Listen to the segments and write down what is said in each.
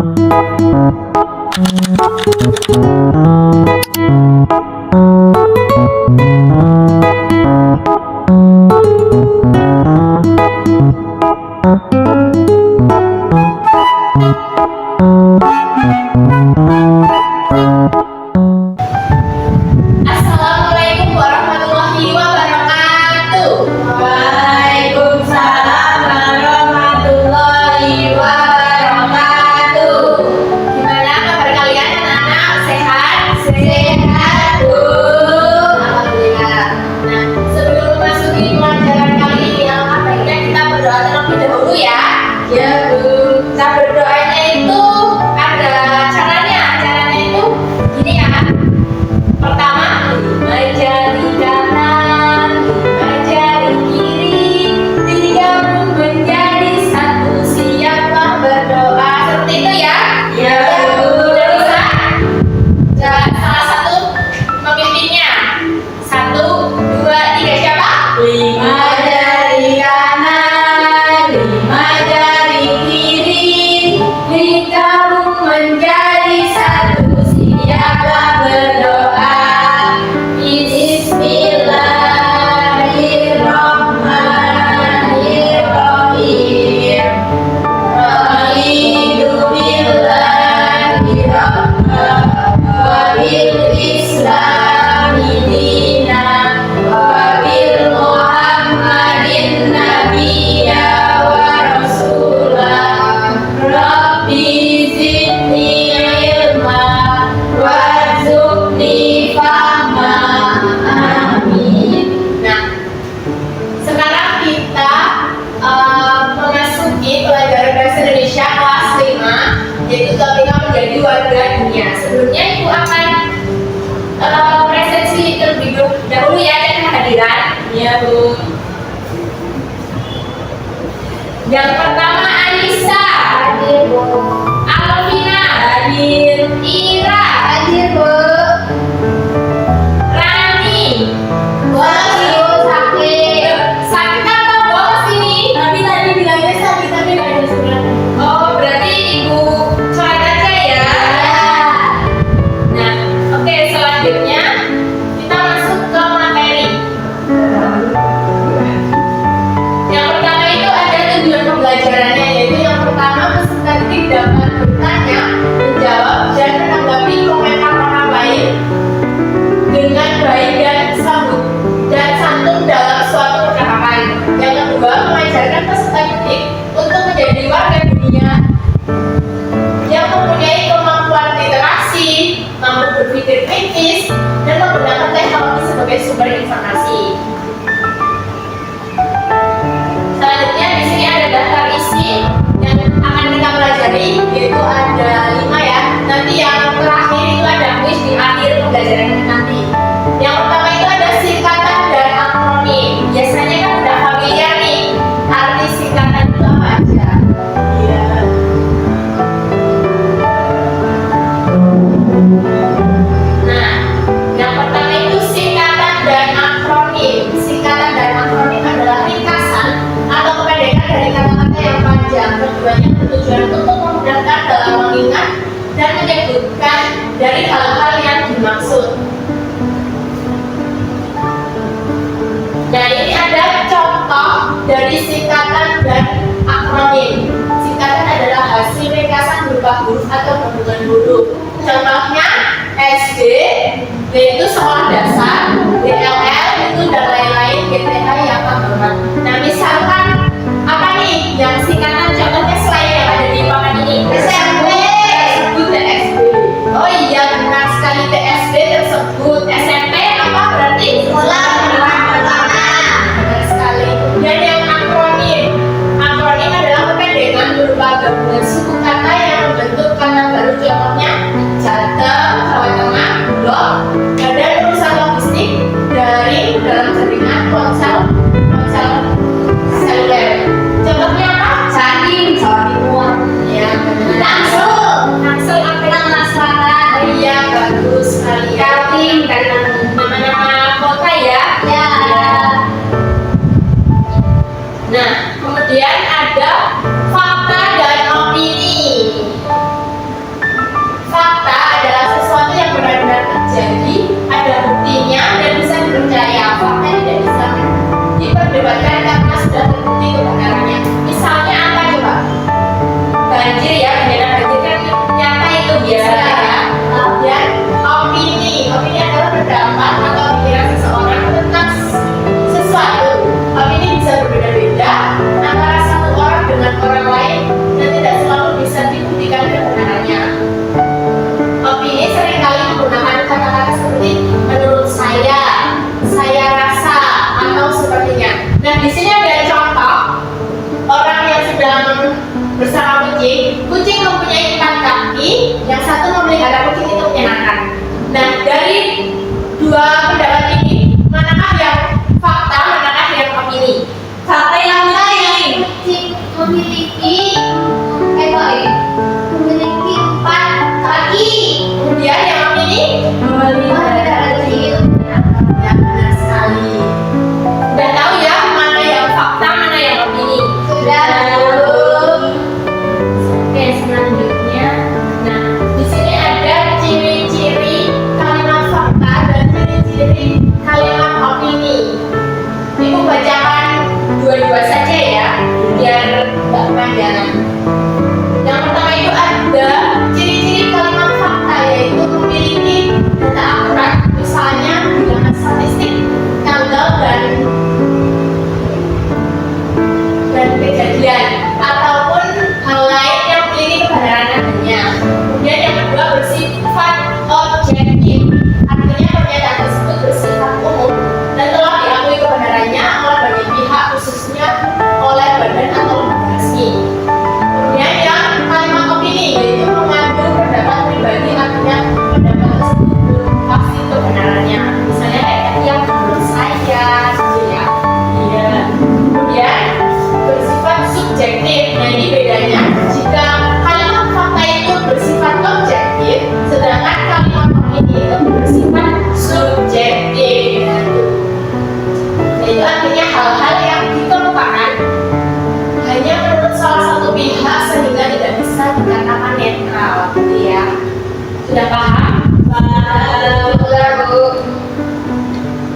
Assalamualaikum warahmatullahi wabarakatuh. Waalaikumsalam warahmatullahi wabarakatuh. Gimana kabar kalian anak-anak? Sehat? Sehat, Bu. Alhamdulillah. Nah, sebelum memasuki pelajaran kali ini, baiknya kita berdoa terlebih dahulu ya. Ya, Bu. Kita berdoanya itu ada caranya. Caranya itu gini ya. Pertama, 5 jari kanan, 5 jari kiri, digabung menjadi satu. Siaplah berdoa. Seperti itu ya? Ya, Bu. Udah bisa? Salah satu pemimpinnya. 1, 2, 3, siapa? 5 jari kanan, 5 jari kiri, digabung menjadi satu. Siaplah berdoa. Bismillahirrahmanirrahim. Raditu billahi rabban wa bil islami dinan wa bil muhammadin nabiyya wa rasulah. Rabbi zidni ilma warzuqni fahma. Amin. Nah, sekarang kita memasuki pelajaran bahasa Indonesia kelas 5, yaitu topiknya menjadi warga dunia. Sebelumnya Ibu akan presentasi terlebih dahulu ya dan kehadiran. Ya, Bu. Yang pertama Anissa. Hadir, Bu. Alvina. Hadir. Ira. Hadir, Bu. Rani. Sakit. Sakit apa bos ini? Tapi tadi bilangnya sakit tapi nggak ada surat. Oh, berarti Ibu coret aja ya. Nah, oke, selanjutnya kita masuk ke materi. Yang pertama itu ada tujuan pembelajarannya, yaitu yang pertama peserta didik dapat bertanya, menjawab, dan menanggapi komentar orang lain dengan baik dan santun dalam suatu percakapan. Yang kedua, mengajarkan peserta didik untuk menjadi warga dunia yang mempunyai kemampuan literasi, mampu berpikir kritis, dan menggunakan teknologi sebagai sumber informasi. Selanjutnya di sini ada daftar isi yang akan kita pelajari, yaitu ada 5 ya. Nanti yang terakhir itu ada kuis di akhir pembelajaran nanti. Yang pertama itu ada singkatan dan akronim. Biasanya kan udah familiar nih arti singkatan itu apa aja. Iya. Nah, yang pertama itu singkatan dan akronim. Singkatan dan akronim adalah ringkasan atau kependekan dari kata-kata yang panjang. Keduanya bertujuan untuk memudahkan dalam mengingat dan menyebutkan dari hal-hal yang dimaksud. Nah, ini ada contoh dari singkatan dan akronim. Singkatan adalah hasil ringkasan berupa huruf atau gabungan huruf. Contohnya SD, yaitu sekolah dasar, DLL itu dan lain-lain, GTH yang tambahan. Nah, misalkan apa nih yang singkatan contohnya selain yang ada di papan ini? SMP tersebut TSD. Oh iya, benar sekali, TSD tersebut. SMP apa berarti? Sekolah menengah pertama. Benar sekali. Dan yang akronim. Akronim adalah kependekan berupa gabungan suku kata yang membentuk kata baru. Contohnya Jateng, Jawa Tengah, Blok, Badan diperdebatkan karena sudah terbukti kebenarannya. Misalnya apa coba? Banjir ya, bencana banjir kan nyata itu biasa ya. Kemudian opini adalah pendapat atau pikiran seseorang tentang sesuatu. Opini bisa berbeda-beda antara satu orang dengan orang lain dan tidak selalu bisa dibuktikan kebenarannya. Opini seringkali menggunakan kata-kata seperti menurut saya rasa, atau sepertinya. Nah, di sini ada contoh orang yang sedang bersama kucing. Kucing mempunyai 4 kaki, yang satu memelihara kucing itu menyenangkan. Nah, dari dua pendapat ini, manakah yang fakta, manakah yang opini? Fakta yang kucing memiliki memiliki 4 kaki. Kemudian yang opini? Memelihara kucing itu Ya, benar sekali. Udah tahu ya mana yang fakta, mana yang opini? sudah Oke, selanjutnya. Nah, di sini ada ciri-ciri kalimat fakta dan ciri-ciri kalimat opini. Ibu bacakan dua-dua saja ya, biar nggak kepanjangan. Yang pertama itu ada ciri-ciri kalimat fakta, yaitu memiliki data akurat, misalnya dengan statistik, tanggal dan kejadian ataupun hal lain yang memiliki kebenaran adanya. Kemudian yang kedua bersifat objektif, artinya pernyataan tersebut bersifat umum dan telah diakui kebenarannya oleh banyak pihak, khususnya oleh badan atau lembaga resmi. Kemudian yang kalimat opini, yaitu mengambil pendapat pribadi, artinya pendapat tersebut belum pasti kebenarannya. Misalnya kayak yang menurut saya gitu ya. Iya. Kemudian bersifat subjektif. Nah, ini bedanya. Jika kalimat fakta itu bersifat objektif, sedangkan kalimat opini itu bersifat subjektif. Nah, itu artinya hal-hal yang dikemukakan hanya menurut salah satu pihak sehingga tidak bisa dikatakan netral, gitu ya. Sudah paham? Bu.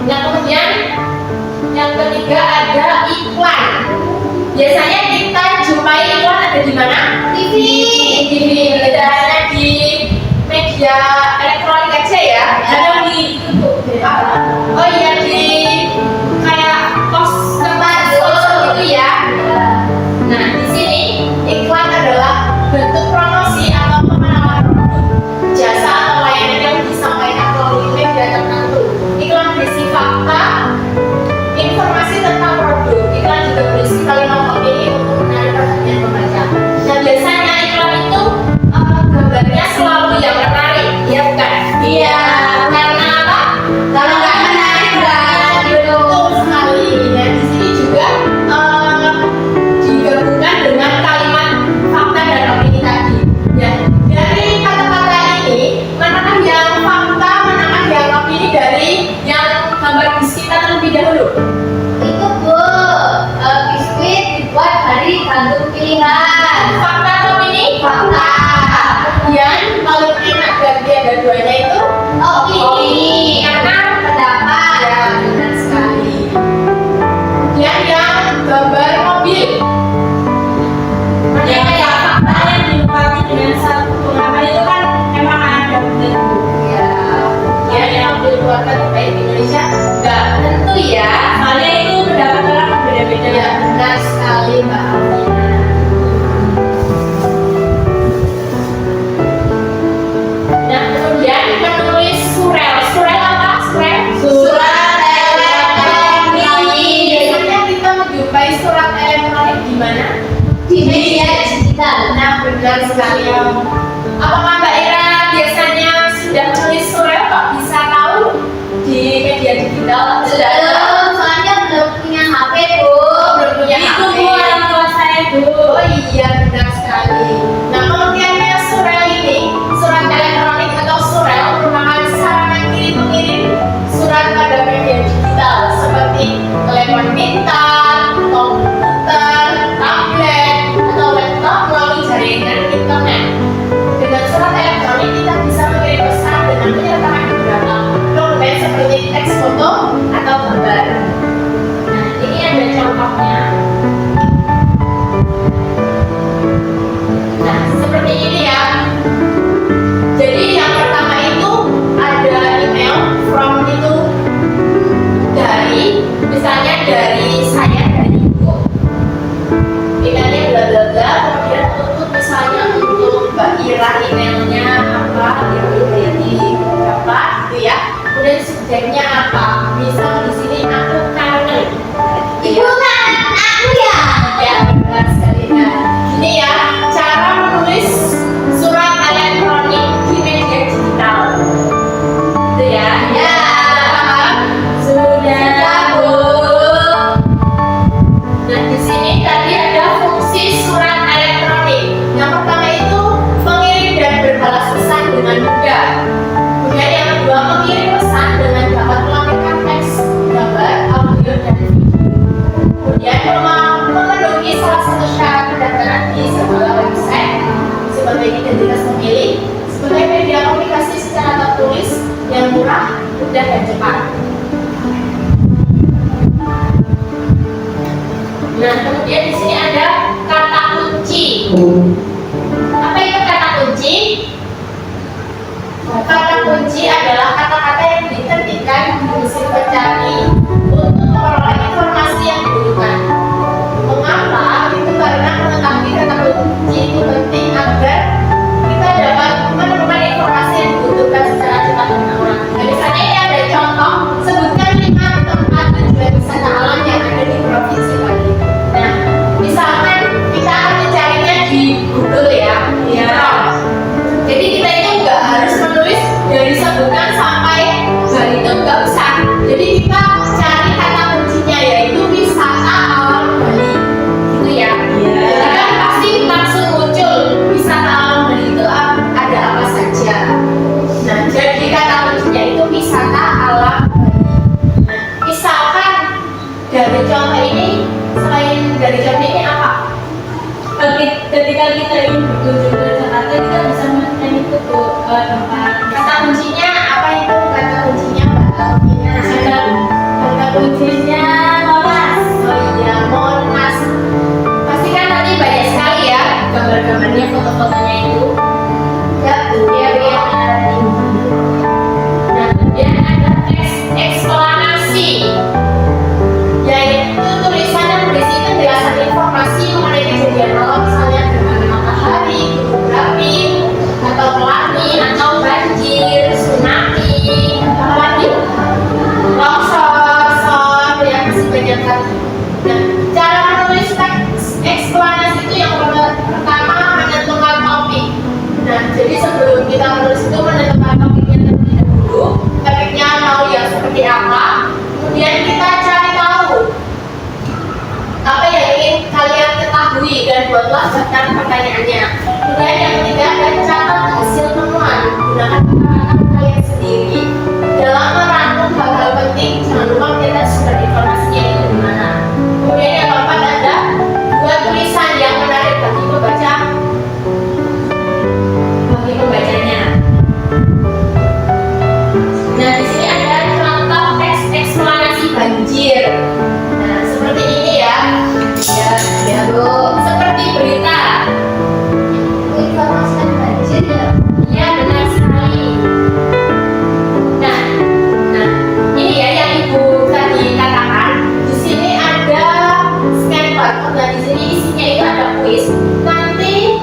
Nah, kemudian yang ketiga ada iklan. Biasanya kita jumpai iklan ada di mana? TV. Tidak hanya di media elektronik aja ya. Ada di oh iya, di kayak tempat sponsor gitu ya. Nah, di sini iklan adalah bentuk promosi atau penawaran produk, jasa atau layanan yang disampaikan melalui media tertentu. Iklan berisi fakta, informasi tentang produk. Iklan juga berisi kalimat opini untuk menarik perhatian pembaca. Nah, biasanya iklan itu gambarnya selalu yang menarik, ya bukan? Iya. Karena apa? Kalau nggak menarik nggak gitu. Betul sekali. Nah, di sini juga digabungkan dengan kalimat fakta dan opini tadi. Ya, dari kata-kata ini, manakah yang fakta, manakah yang opini dari yang gambar biskuit terlebih dahulu? Itu Bu, biskuit dibuat dari kandung pilihan. Fakta atau opini? Fakta. Kemudian paling enak dari ada duanya itu Opini. karena pendapat. Ya, benar sekali. Kemudian yang gambar mobil. Ya, kayak fakta yang dilengkapi dengan satu pengaman itu kan emang ada betul. Ya, ya yang dikeluarkan terbaik di Indonesia nggak tentu ya. Soalnya itu pendapat orang berbeda-beda. Ya, benar sekali Mbak Alvina. Nah, kemudian menulis surel. Surel apa? Surat elektronik. Biasanya kita menjumpai surat elektronik di mana? Di media digital. Nah, benar sekali. Apakah Mbak Ira biasanya sudah menulis surel? Kok bisa tahu di media digital? Sudah ada? Belum, soalnya belum punya HP Bu. Belum punya Itu HP. Bu orang tua saya dulu. Oh iya, benar sekali. Nah, pengertiannya surel ini, surat elektronik atau surel merupakan sarana kirim-mengirim surat pada media digital seperti telepon pintar, komputer, tablet, atau laptop melalui jaringan internet. Dengan surat elektronik kita bisa mengirim pesan dengan menyertakan beberapa dokumen seperti teks, foto, atau gambar. dengan mudah. Kemudian yang kedua, mengirim pesan dengan dapat melampirkan teks, gambar, audio, dan video. Kemudian memenuhi salah satu syarat pendaftaran di sebuah website sebagai identitas pemilih, sebagai media komunikasi secara tertulis yang murah, mudah, dan cepat. Nah, kemudian di sini ada kata kunci. Apa itu kata kunci? Kata kunci adalah kata-kata yang ditertibkan di mesin pencari untuk memperoleh informasi yang dibutuhkan. Mengapa? Itu karena mengetahui kata kunci itu penting agar kita dapat menemukan informasi yang dibutuhkan secara cepat dan aman. Nah, misalnya ini ada contoh, sebutkan 5 tempat tujuan wisata alam yang ada di provinsi Bali. Nah, misalkan kita akan mencarinya di Google ya. Jadi kita itu nggak harus menulis dari sebutan sampai Bali itu nggak usah. Jadi kita cari kata kuncinya yaitu wisata alam Bali, gitu ya. Jadi kan pasti langsung muncul wisata alam Bali itu ada apa saja. Nah, jadi kata kuncinya itu wisata alam Bali. Nah, misalkan dari contoh ini, selain dari contoh ini apa? Ketika kita ingin berkunjung ke Jakarta, kita bisa menemukan itu tempat. Kata kuncinya apa itu? Kata kuncinya Mbak Alvina. Kata kuncinya Monas. oh iya, Monas. Pasti kan nanti banyak sekali ya gambar-gambarnya, foto-fotonya itu. Ya, ya. Nah, kemudian ada teks eksplanasi, yaitu tulisan yang berisi penjelasan informasi mengenai kejadian alam, misalnya gerhana matahari, gunung berapi, atau pelangi, atau banjir, tsunami, apa lagi? Longsor, ya masih banyak lagi. Nah, cara menulis teks eksplanasi itu yang pertama menentukan topik. Nah, jadi sebelum kita menulis itu menentukan topiknya terlebih dahulu. Topiknya mau yang seperti apa? Kemudian kita cari tahu apa yang ingin kalian ketahui dan buatlah daftar pertanyaannya. Kemudian yang ketiga ada catat hasil temuan. Gunakan kata-kata kalian sendiri dalam merangkum hal-hal penting. Jangan lupa kita sumber informasinya itu di mana. Kemudian yang keempat ada buat tulisan yang menarik bagi pembacanya. Nah, di sini ada contoh teks eksplanasi banjir. Nah, seperti ini ya. Ya, Bu. Seperti berita. Informasi banjir ya. Iya, benar sekali. Nah, ini ya yang Ibu tadi katakan. Di sini ada scan barcode dan di sini isinya itu ada kuis. Nanti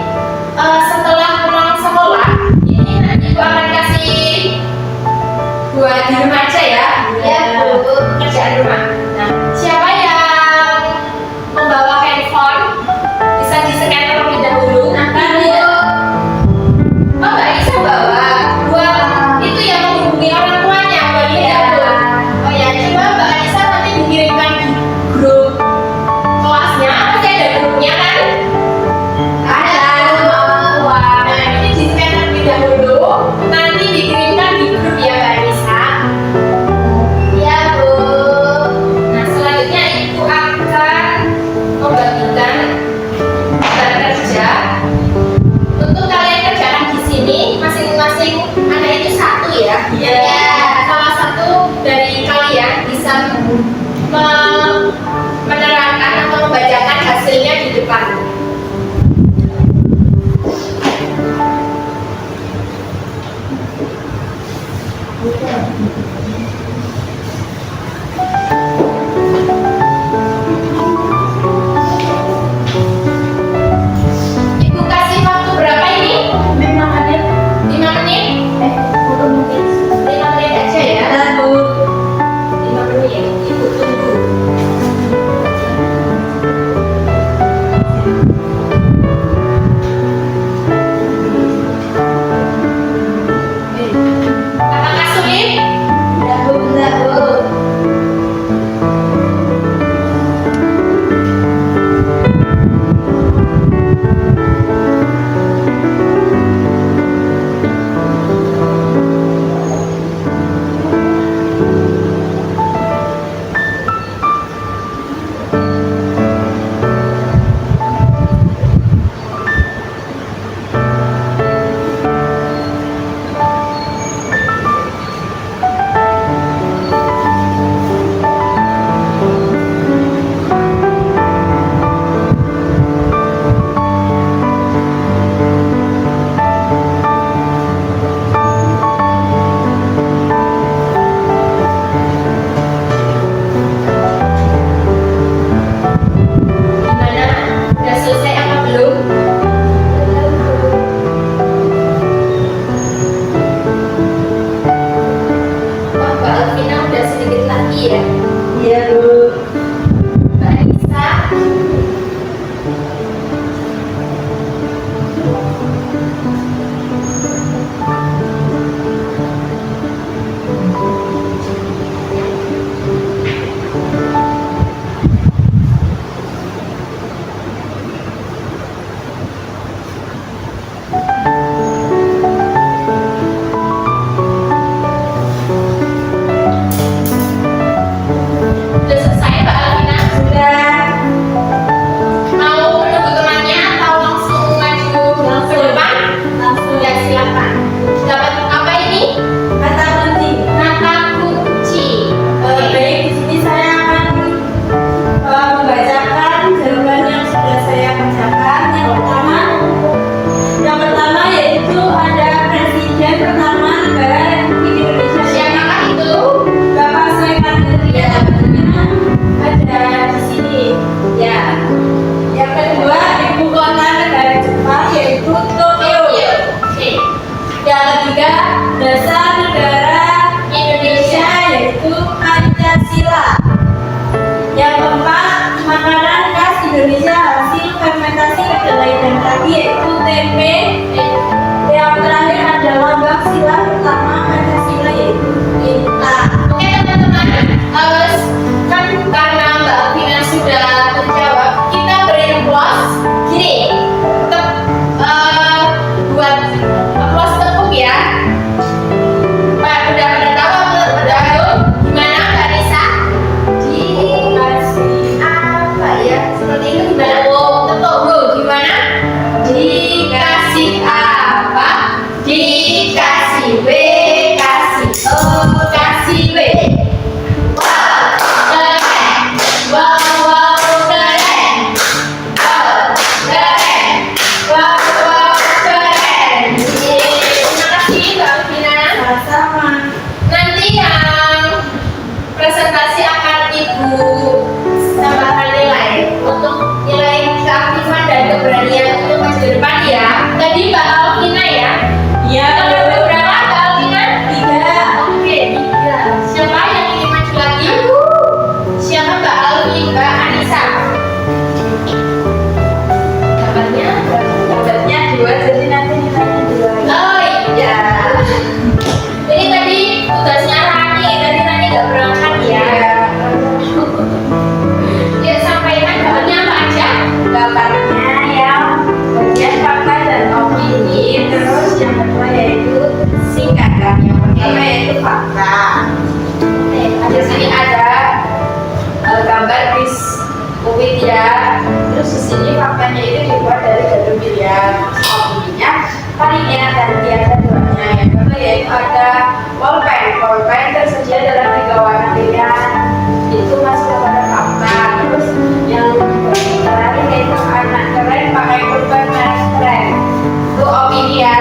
setelah pulang sekolah, ini nanti Ibu akan kasih buat di rumah aja ya. Ya, Bu. Kerjaan rumah. Nah, siapa yang membawa handphone bisa di-scan terlebih dahulu. Oh, Mbak Isa bawa. Buat itu yang menghubungi orang tuanya, buat dia. Oh ya, coba Mbak Isa nanti dikirimkan di grup kelasnya. Pasti ada grupnya kan? Ada grup orang tua. Nah, ini di-scan terlebih dahulu. Nanti dikirimkan di grup ya Mbak Isa. Ya, Bu. Nah, selanjutnya Ibu akan membagikan tugas kerja untuk kalian kerjakan di sini. Masing-masing anak itu satu ya. Iya. Salah satu dari kalian bisa menerangkan atau membacakan hasilnya di depan. Ibu kasih waktu berapa ini? 5 menit. 5 menit? 10 menit. 5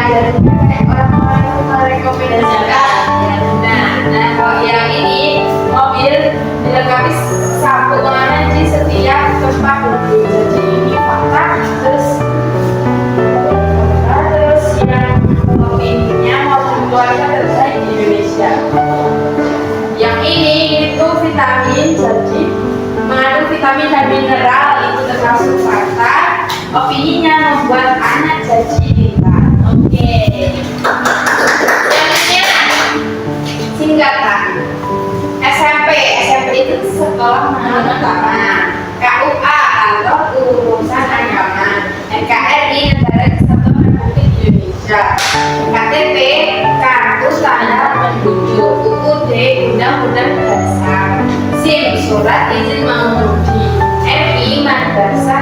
jadi kayak orang-orang itu merekomendasikan. Nah, kalau yang ini mobil dilengkapi sapu pengaman di setiap tempat duduk. Jadi ini fakta. Terus yang opininya mobil keluarga terbaik di Indonesia. Yang ini itu vitamin, jadi mengandung vitamin dan mineral, itu termasuk fakta. Opininya membuat anak jadi pintar. Oke. Selanjutnya singkatan. SMP itu sekolah menengah pertama. KUA atau urusan agama. NKRI Negara Kesatuan Republik Indonesia. KTP kartu tanda penduduk. UUD Undang-Undang Dasar. SIM surat izin mengemudi. MI madrasah